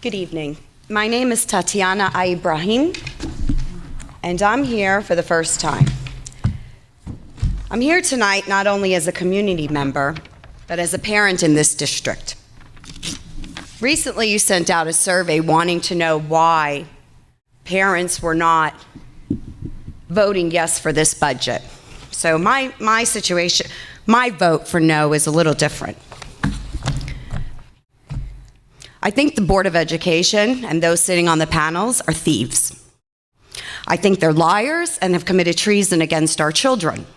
Good evening. My name is Tatyana Ibrahim, and I'm here for the first time. I'm here tonight not only as a community member, but as a parent in this district. Recently, you sent out a survey wanting to know why parents were not voting yes for this budget. So my situation, my vote for no is a little different. I think the Board of Education and those sitting on the panels are thieves. I think they're liars and have committed treason against our children.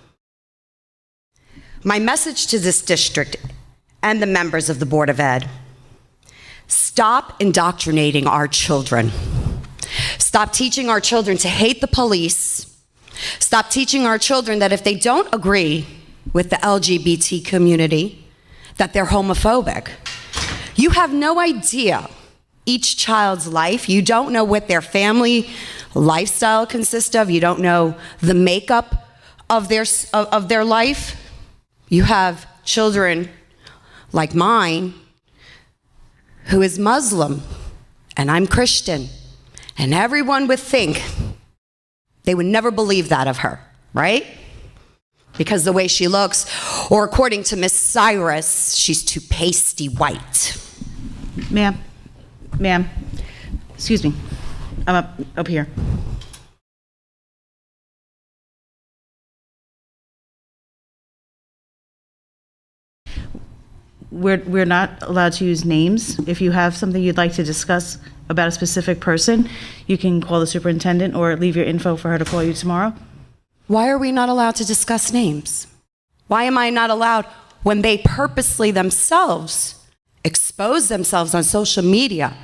My message to this district and the members of the Board of Ed: stop indoctrinating our children. Stop teaching our children to hate the police. Stop teaching our children that if they don't agree with the LGBT community, that they're homophobic. You have no idea each child's life. You don't know what their family lifestyle consists of. You don't know the makeup of their life. You have children like mine who is Muslim, and I'm Christian, and everyone would think, they would never believe that of her, right? Because the way she looks, or according to Miss Cyrus, she's too pasty white. Ma'am, excuse me. I'm up here. We're not allowed to use names. If you have something you'd like to discuss about a specific person, you can call the superintendent or leave your info for her to call you tomorrow. Why are we not allowed to discuss names? Why am I not allowed when they purposely themselves expose themselves on social media,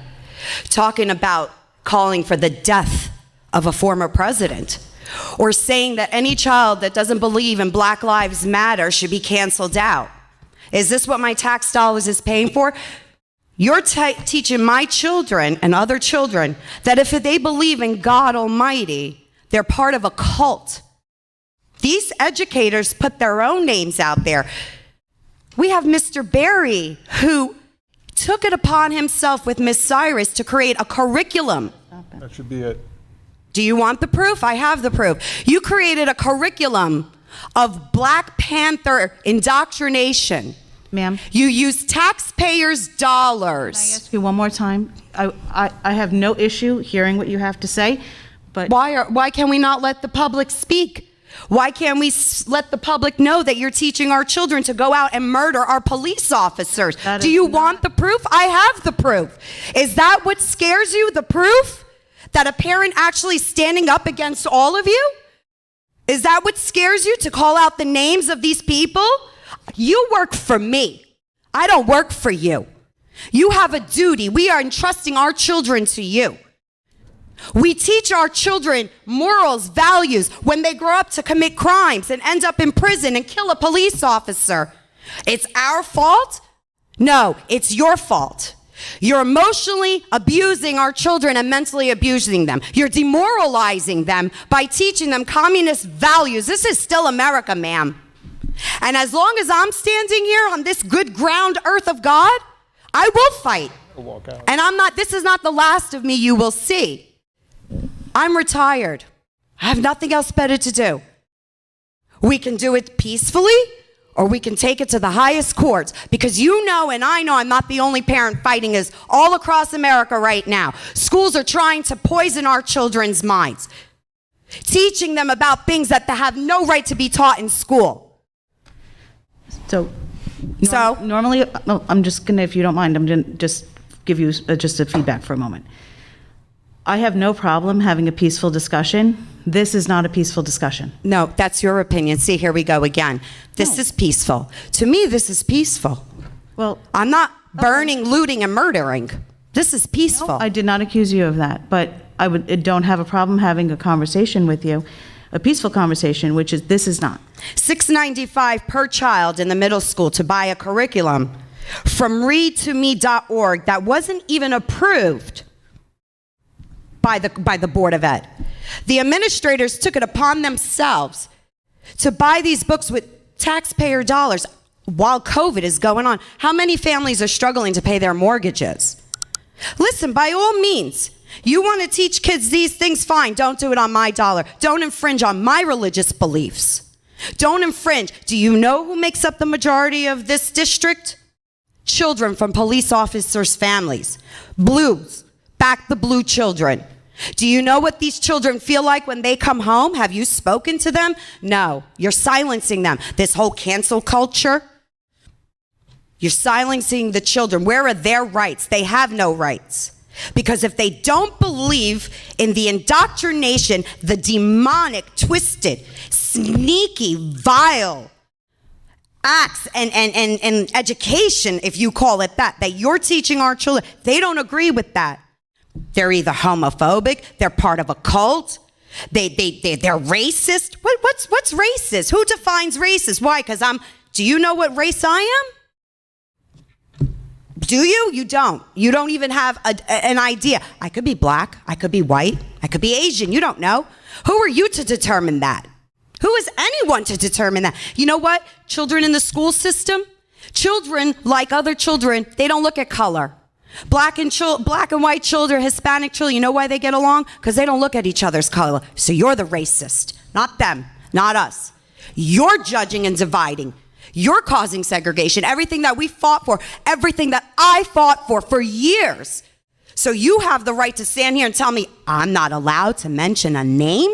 talking about calling for the death of a former president, or saying that any child that doesn't believe in Black Lives Matter should be canceled out? Is this what my tax dollars is paying for? You're teaching my children and other children that if they believe in God Almighty, they're part of a cult. These educators put their own names out there. We have Mr. Barry, who took it upon himself with Miss Cyrus to create a curriculum. That should be it. Do you want the proof? I have the proof. You created a curriculum of Black Panther indoctrination. Ma'am. You use taxpayers' dollars. Can I ask you one more time? I have no issue hearing what you have to say, but Why can we not let the public speak? Why can't we let the public know that you're teaching our children to go out and murder our police officers? Do you want the proof? I have the proof. Is that what scares you, the proof? That a parent actually standing up against all of you? Is that what scares you, to call out the names of these people? You work for me. I don't work for you. You have a duty. We are entrusting our children to you. We teach our children morals, values, when they grow up to commit crimes and end up in prison and kill a police officer. It's our fault? No, it's your fault. You're emotionally abusing our children and mentally abusing them. You're demoralizing them by teaching them communist values. This is still America, ma'am. And as long as I'm standing here on this good ground earth of God, I will fight. And this is not the last of me you will see. I'm retired. I have nothing else better to do. We can do it peacefully, or we can take it to the highest courts, because you know and I know I'm not the only parent fighting this all across America right now. Schools are trying to poison our children's minds, teaching them about things that they have no right to be taught in school. Normally, I'm just gonna, if you don't mind, I'm gonna just give you just a feedback for a moment. I have no problem having a peaceful discussion. This is not a peaceful discussion. No, that's your opinion. See, here we go again. This is peaceful. To me, this is peaceful. Well, I'm not burning, looting, and murdering. This is peaceful. no, I did not accuse you of that, but I don't have a problem having a conversation with you, a peaceful conversation, which is, this is not. $6.95 per child in the middle school to buy a curriculum from readtome.org that wasn't even approved by the Board of Ed. The administrators took it upon themselves to buy these books with taxpayer dollars while COVID is going on. How many families are struggling to pay their mortgages? Listen, by all means, you want to teach kids these things, fine. Don't do it on my dollar. Don't infringe on my religious beliefs. Don't infringe. Do you know who makes up the majority of this district? Children from police officers' families. Blues. Back the blue children. Do you know what these children feel like when they come home? Have you spoken to them? No. You're silencing them. This whole cancel culture, you're silencing the children. Where are their rights? They have no rights. Because if they don't believe in the indoctrination, the demonic, twisted, sneaky, vile acts and education, if you call it that you're teaching our children, they don't agree with that. They're either homophobic, they're part of a cult, they're racist. What's racist? Who defines racist? Why? Because do you know what race I am? Do you? You don't. You don't even have an idea. I could be black. I could be white. I could be Asian. You don't know. Who are you to determine that? Who is anyone to determine that? You know what? Children in the school system, children like other children, they don't look at color. Black and white children, Hispanic children, you know why they get along? Because they don't look at each other's color. So you're the racist, not them, not us. You're judging and dividing. You're causing segregation, everything that we fought for, everything that I fought for years. So you have the right to stand here and tell me I'm not allowed to mention a name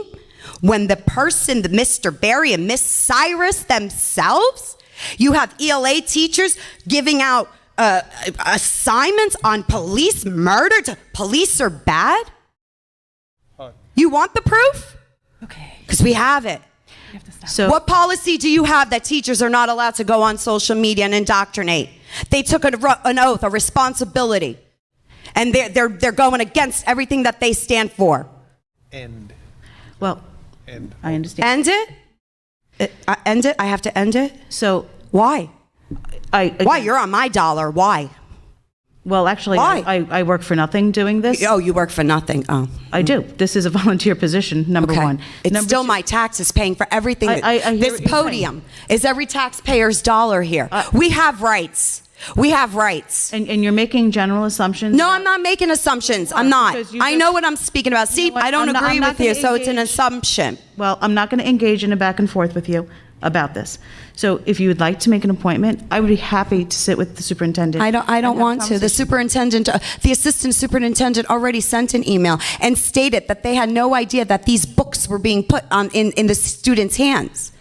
when the person, the Mr. Barry and Miss Cyrus themselves, you have ELA teachers giving out assignments on police murder. Police are bad? You want the proof? Okay. Because we have it. So What policy do you have that teachers are not allowed to go on social media and indoctrinate? They took an oath, a responsibility, and they're going against everything that they stand for. well, End. I understand. End it? End it? I have to end it? So Why? I Why? You're on my dollar. Why? well, actually, Why? I work for nothing doing this. Oh, you work for nothing. Oh. I do. This is a volunteer position, number Okay. one. It's Number still two- my taxes paying for everything. I hear This what you're podium is every taxpayer's dollar here. We have rights. We have rights. And you're making general assumptions. No, I'm not making assumptions. I'm not. Because you I just- know what I'm speaking about. See, know what? I don't I'm not- agree I'm not with you, gonna so it's an engage. assumption. Well, I'm not going to engage in a back and forth with you about this. So if you would like to make an appointment, I would be happy to sit with the superintendent. I don't and have want to. The conversation. superintendent, the assistant superintendent already sent an email and stated that they had no idea that these books were being put in the students' hands.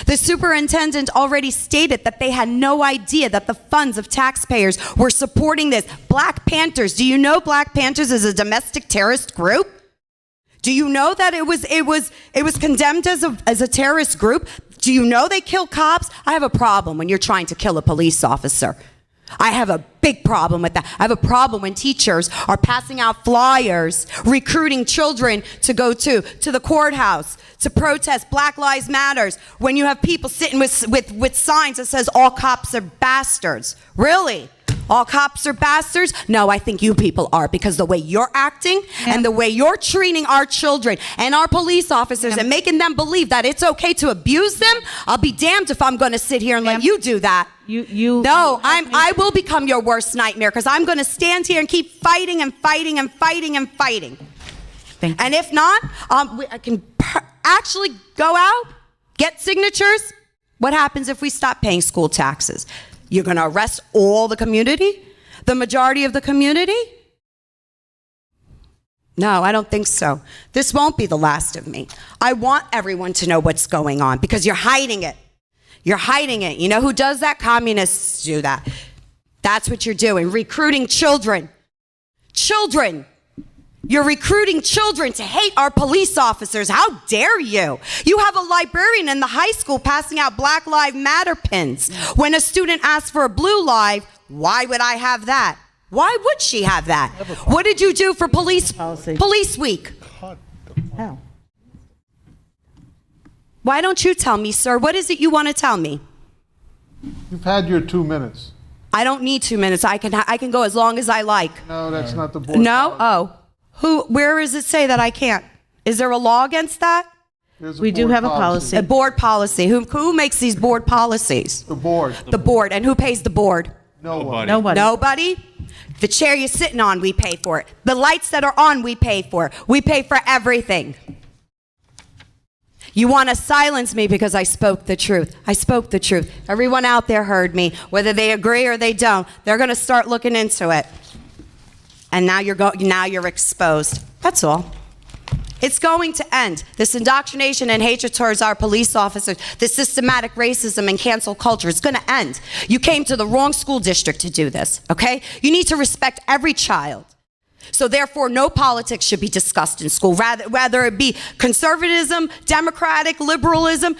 The superintendent already stated that they had no idea that the funds of taxpayers were supporting this. Black Panthers. Do you know Black Panthers is a domestic terrorist group? Do you know that it was condemned as a terrorist group? Do you know they kill cops? I have a problem when you're trying to kill a police officer. I have a big problem with that. I have a problem when teachers are passing out flyers, recruiting children to go to the courthouse, to protest Black Lives Matters, when you have people sitting with signs that says all cops are bastards. Really? All cops are bastards? No, I think you people are, because the way you're acting and the way you're treating our children and our police officers and making them believe that it's okay to abuse them, I'll be damned if I'm going to sit here and let you do that. No, I will become your worst nightmare, because I'm going to stand here and keep fighting and fighting and fighting and fighting. Thank you. And if not, I can actually go out, get signatures. What happens if we stop paying school taxes? You're going to arrest all the community? The majority of the community? No, I don't think so. This won't be the last of me. I want everyone to know what's going on, because you're hiding it. You're hiding it. You know who does that? Communists do that. That's what you're doing. Recruiting children. Children. You're recruiting children to hate our police officers. How dare you? You have a librarian in the high school passing out Black Lives Matter pins. When a student asks for a blue live, why would I have that? Why would she have that? What did you do for police week? How? Why don't you tell me, sir? What is it you want to tell me? You've had your 2 minutes. I don't need 2 minutes. I can go as long as I like. No, that's not the board. No? Oh. Where does it say that I can't? Is there a law against that? There's We do board have a policy. A board policy. Who makes these board policies? The board. The board. And who pays the board? No one. Nobody. Nobody? The chair you're sitting on, we pay for it. The lights that are on, we pay for. We pay for everything. You want to silence me because I spoke the truth. I spoke the truth. Everyone out there heard me. Whether they agree or they don't, they're going to start looking into it. And now you're exposed. That's all. It's going to end. This indoctrination and hatred towards our police officers, this systematic racism and cancel culture is going to end. You came to the wrong school district to do this, okay? You need to respect every child. So therefore, no politics should be discussed in school, whether it be conservatism, democratic, liberalism.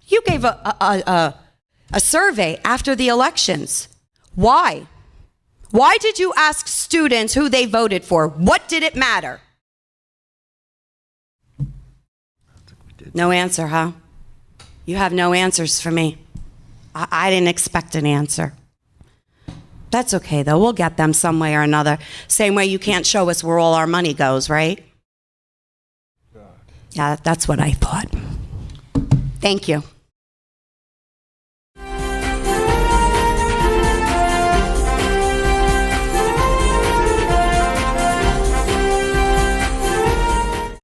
You gave a survey after the elections. Why? Why did you ask students who they voted for? What did it matter? No answer, huh? You have no answers for me. I didn't expect an answer. That's okay, though. We'll get them some way or another. Same way you can't show us where all our money goes, right? Yeah, that's what I thought. Thank you.